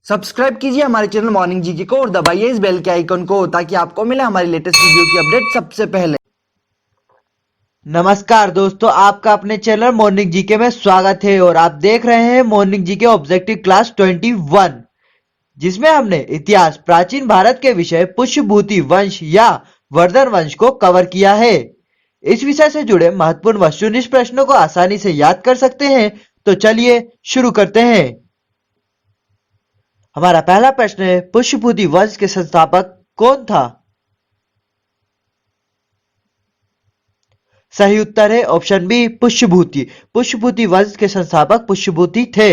Subscribe कीजिए हमारे channel morning GK को और दबाइए इस बेल के आइकन को ताकि आपको मिले हमारी लेटेस्ट वीडियो की अपडेट सबसे पहले। नमस्कार दोस्तों, आपका अपने चैनल मॉर्निंग जीके में स्वागत है और आप देख रहे हैं मॉर्निंग जीके ऑब्जेक्टिव क्लास 21, जिसमें हमने इतिहास प्राचीन भारत के विषय पुष्यभूति वंश या वर्धन वंश को कवर किया है। इस विषय से जुड़े महत्वपूर्ण वस्तुनिष्ठ प्रश्नों को आसानी से याद कर सकते हैं, तो चलिए शुरू करते हैं। हमारा पहला प्रश्न है, पुष्यभूति वंश के संस्थापक कौन था? सही उत्तर है ऑप्शन बी, पुष्यभूति। पुष्यभूति वंश के संस्थापक पुष्यभूति थे।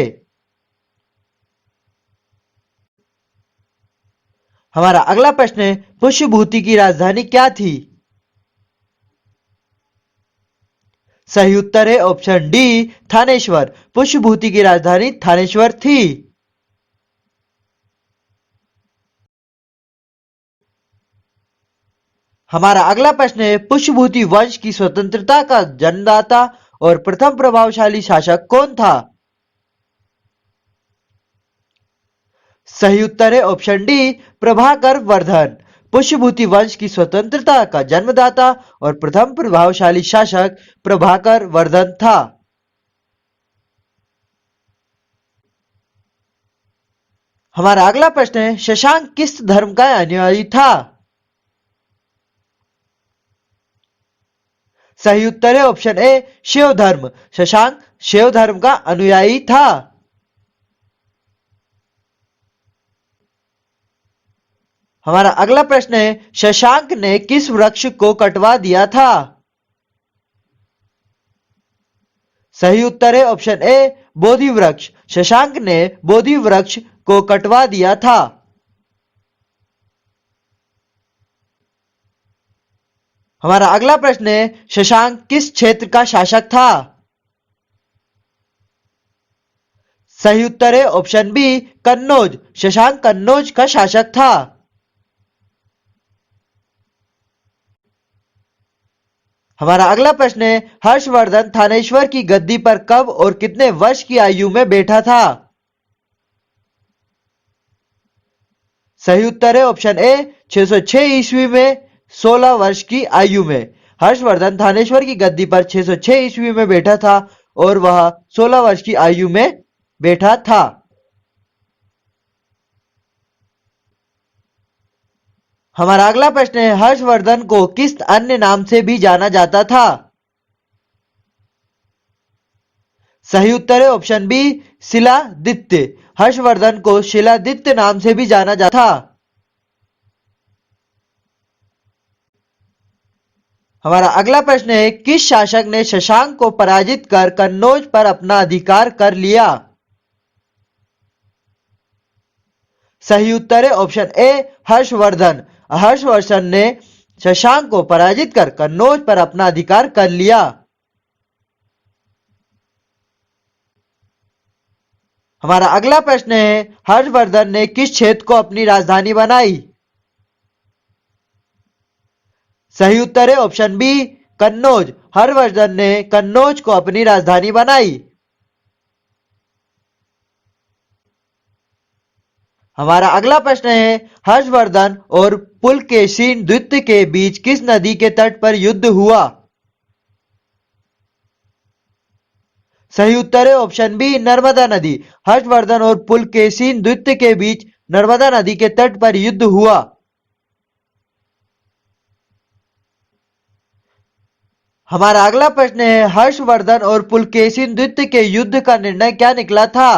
हमारा अगला प्रश्न है, पुष्यभूति की राजधानी क्या थी? सही उत्तर है ऑप्शन डी, थानेश्वर। पुष्यभूति की राजधानी थानेश्वर थी। हमारा अगला प्रश्न है, पुष्यभूति वंश की स्वतंत्रता का जन्मदाता और प्रथम प्रभावशाली शासक कौन था? सही उत्तर है ऑप्शन डी, प्रभाकर वर्धन। पुष्यभूति वंश की स्वतंत्रता का जन्मदाता और प्रथम प्रभावशाली शासक प्रभाकर वर्धन था। हमारा अगला प्रश्न है, शशांक किस धर्म का अनुयायी था? सही उत्तर है ऑप्शन ए, शिव धर्म। शशांक शिव धर्म का अनुयायी था। हमारा अगला प्रश्न है, शशांक ने किस वृक्ष को कटवा दिया था? सही उत्तर है ऑप्शन ए, बोधि वृक्ष। शशांक ने बोधि वृक्ष को कटवा दिया था। हमारा अगला प्रश्न है, शशांक किस क्षेत्र का शासक था? सही उत्तर है ऑप्शन बी, कन्नौज। शशांक कन्नौज का शासक था। हमारा अगला प्रश्न है, हर्षवर्धन थानेश्वर की गद्दी पर कब और कितने वर्ष की आयु में बैठा था? सही उत्तर है ऑप्शन ए, 606 ईस्वी में 16 वर्ष की आयु में। हर्षवर्धन थानेश्वर की गद्दी पर 606 ईस्वी में बैठा था और वह 16 वर्ष की आयु में बैठा था। हमारा अगला प्रश्न है, हर्षवर्धन को किस अन्य नाम से भी जाना जाता था? सही उत्तर है ऑप्शन बी, शिलादित्य। हर्षवर्धन को शिलादित्य नाम से भी जाना जाता था। हमारा अगला प्रश्न है, किस शासक ने शशांक को पराजित कर कन्नौज पर अपना अधिकार कर लिया? सही उत्तर है ऑप्शन ए, हर्षवर्धन। हर्षवर्धन ने शशांक को पराजित कर कन्नौज पर अपना अधिकार कर लिया। हमारा अगला प्रश्न है, हर्षवर्धन ने किस क्षेत्र को अपनी राजधानी बनाई? सही उत्तर है ऑप्शन बी, कन्नौज। हर्षवर्धन ने कन्नौज को अपनी राजधानी बनाई। हमारा अगला प्रश्न है, हर्षवर्धन और पुलकेशिन द्वितीय के बीच किस नदी के तट पर युद्ध हुआ? सही उत्तर है ऑप्शन बी, नर्मदा नदी। हर्षवर्धन और पुलकेशिन द्वितीय के बीच नर्मदा नदी के तट पर युद्ध हुआ। हमारा अगला प्रश्न है, हर्षवर्धन और पुलकेशिन द्वितीय के युद्ध का निर्णय क्या निकला था?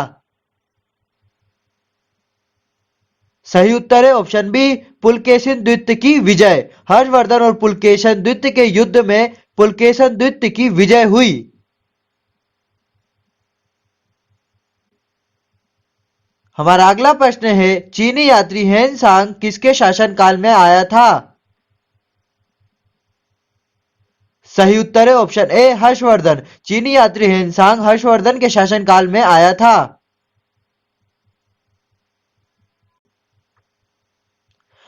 सही उत्तर है ऑप्शन बी, पुलकेशिन द्वितीय की विजय। हर्षवर्धन और पुलकेशिन द्वितीय के युद्ध में पुलकेशिन द्वितीय की विजय हुई। हमारा अगला प्रश्न है, चीनी यात्री हेन सांग किसके शासनकाल में आया था? सही उत्तर है ऑप्शन ए, हर्षवर्धन। चीनी यात्री हेन सांग हर्षवर्धन के शासनकाल में आया था।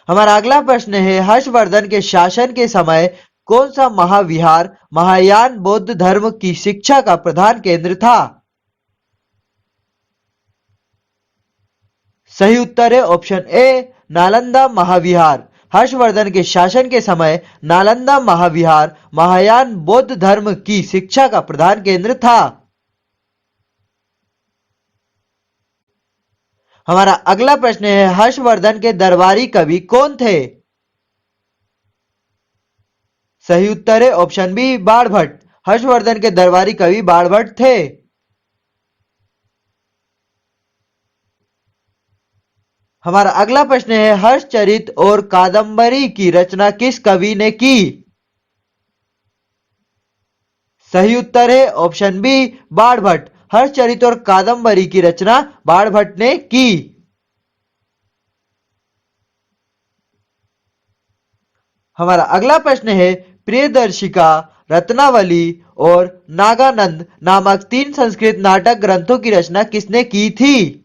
हमारा अगला प्रश्न है, हर्षवर्धन के शासन के समय कौन सा महाविहार महायान बौद्ध धर्म की शिक्षा का प्रधान केंद्र था? सही उत्तर है ऑप्शन ए नालंदा महाविहार। हर्षवर्धन के शासन के समय नालंदा महाविहार महायान बौद्ध धर्म की शिक्षा का प्रधान केंद्र था। हमारा अगला प्रश्न है हर्षवर्धन के दरबारी कवि कौन थे? सही उत्तर है ऑप्शन बी बाणभट्ट। हर्षवर्धन के दरबारी कवि बाणभट्ट थे। हमारा अगला प्रश्न है हर्षचरित और कादंबरी की रचना किस कवि ने की? सही उत्तर है ऑप्शन बी बाणभट्ट। हर्षचरित और कादंबरी की रचना बाणभट्ट ने की। हमारा अगला प्रश्न है प्रियदर्शिका, रत्नावली और नागानंद नामक 3 संस्कृत नाटक ग्रंथों की रचना किसने की थी?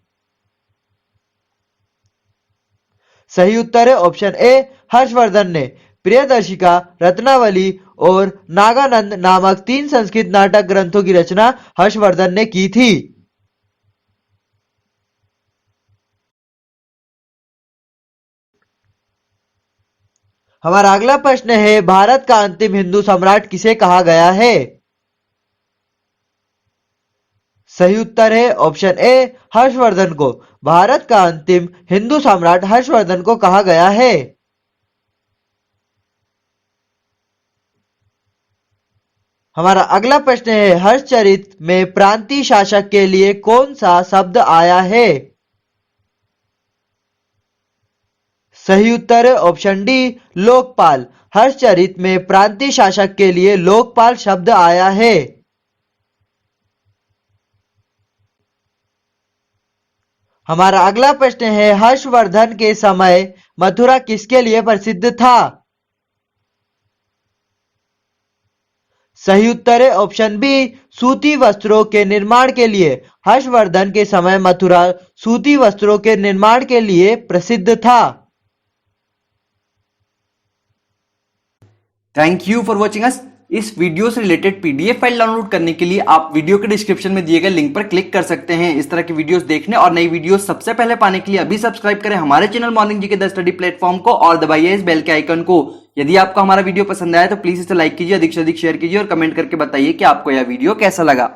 सही उत्तर है ऑप्शन ए हर्षवर्धन ने। प्रियदर्शिका, रत्नावली और नागानंद नामक 3 संस्कृत नाटक ग्रंथों की रचना हर्षवर्धन ने की थी। हमारा अगला प्रश्न है भारत का अंतिम हिंदू सम्राट किसे कहा गया है? सही उत्तर है ऑप्शन ए हर्षवर्धन को। भारत का अंतिम हिंदू सम्राट हर्षवर्धन को कहा गया है। हमारा अगला प्रश्न है हर्षचरित में प्रांतीय शासक के लिए कौन सा शब्द आया है? सही उत्तर है ऑप्शन डी लोकपाल। हर्षचरित में प्रांतीय शासक के लिए लोकपाल शब्द आया है। हमारा अगला प्रश्न है हर्षवर्धन के समय मथुरा किसके लिए प्रसिद्ध था? सही उत्तर है ऑप्शन बी सूती वस्त्रों के निर्माण के लिए। हर्षवर्धन के समय मथुरा सूती वस्त्रों के निर्माण के लिए प्रसिद्ध था। Thank you for watching us. इस वीडियो से रिलेटेड पीडीएफ फाइल डाउनलोड करने के लिए आप वीडियो के डिस्क्रिप्शन में दिए गए लिंक पर क्लिक कर सकते हैं। इस तरह की वीडियोस देखने और नई वीडियोस सबसे पहले पाने के लिए अभी सब्सक्राइब करें हमारे channel morning GK the study platform को और दबाइए इस बेल के आइकन को। यदि आपको हमारा वीडियो पसंद आया तो प्लीज इसे लाइक कीजिए, अधिक से अधिक शेयर कीजिए और कमेंट करके बताइए कि आपको यह वीडियो कैसा लगा।